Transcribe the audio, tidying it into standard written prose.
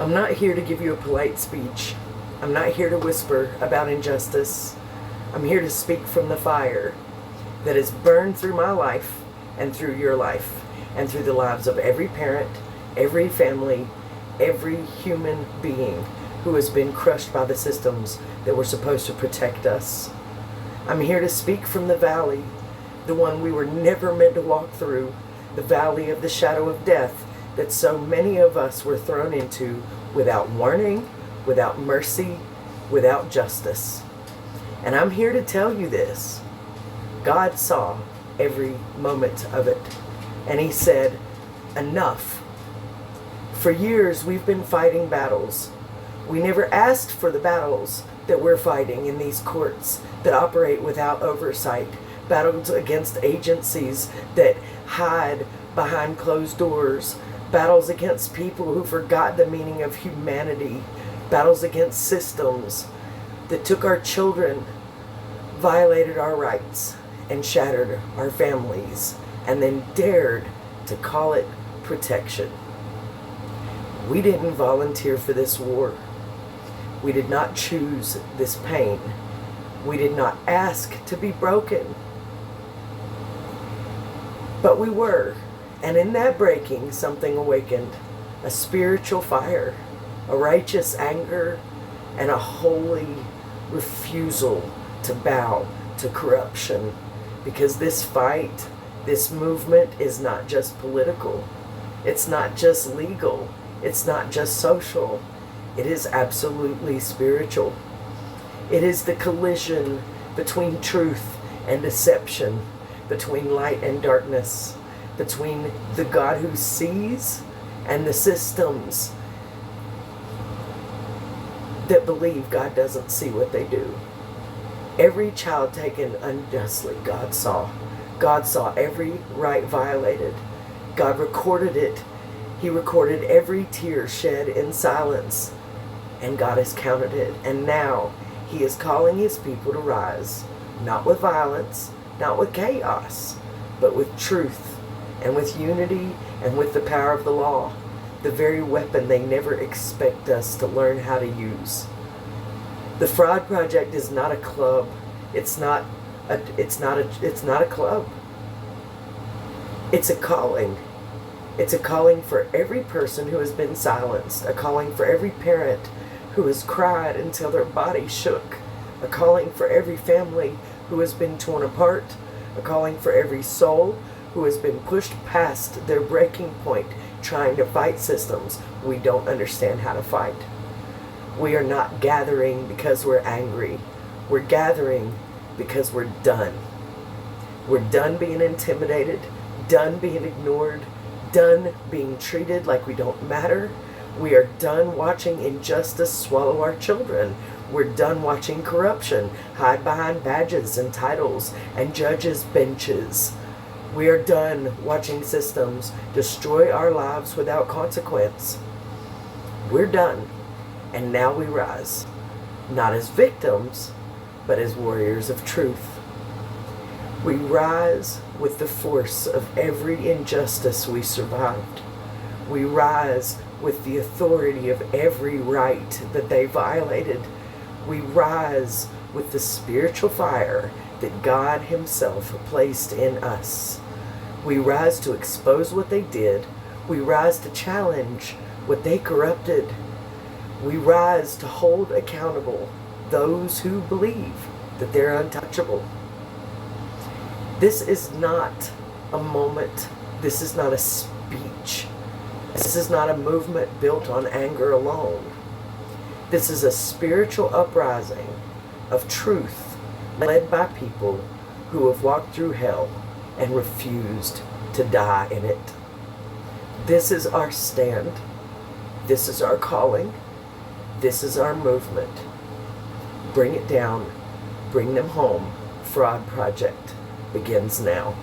I'm not here to give you a polite speech. I'm not here to whisper about injustice. I'm here to speak from the fire that has burned through my life and through your life and through the lives of every parent, every family, every human being who has been crushed by the systems that were supposed to protect us. I'm here to speak from the valley, the one we were never meant to walk through, the valley of the shadow of death that so many of us were thrown into without warning, without mercy, without justice. And I'm here to tell you this. God saw every moment of it. And he said, enough. For years we've been fighting battles. We never asked for the battles that we're fighting in these courts that operate without oversight. Battles against agencies that hide behind closed doors. Battles against people who forgot the meaning of humanity. Battles against systems that took our children, violated our rights, and shattered our families, and then dared to call it protection. We didn't volunteer for this war. We did not choose this pain. We did not ask to be broken. But we were. And in that breaking, something awakened. A spiritual fire, a righteous anger, and a holy refusal to bow to corruption. Because this fight, this movement is not just political. It's not just legal. It's not just social. It is absolutely spiritual. It is the collision between truth and deception, between light and darkness, between the God who sees and the systems that believe God doesn't see what they do. Every child taken unjustly, God saw. God saw every right violated. God recorded it. He recorded every tear shed in silence. And God has counted it. And now he is calling his people to rise, not with violence, not with chaos, but with truth and with unity and with the power of the law, the very weapon they never expect us to learn how to use. The Fraud Project is not a club. It's not a club. It's a calling. It's a calling for every person who has been silenced, a calling for every parent who has cried until their body shook, a calling for every family who has been torn apart, a calling for every soul who has been pushed past their breaking point trying to fight systems we don't understand how to fight. We are not gathering because we're angry. We're gathering because we're done. We're done being intimidated, done being ignored, done being treated like we don't matter. We are done watching injustice swallow our children. We're done watching corruption hide behind badges and titles and judges' benches. We are done watching systems destroy our lives without consequence. We're done. And now we rise, not as victims, but as warriors of truth. We rise with the force of every injustice we survived. We rise with the authority of every right that they violated. We rise with the spiritual fire that God himself placed in us. We rise to expose what they did. We rise to challenge what they corrupted. We rise to hold accountable those who believe that they're untouchable. This is not a moment. This is not a speech. This is not a movement built on anger alone. This is a spiritual uprising of truth led by people who have walked through hell and refused to die in it. This is our stand. This is our calling. This is our movement. Bring it down. Bring them home. Fraud Project begins now.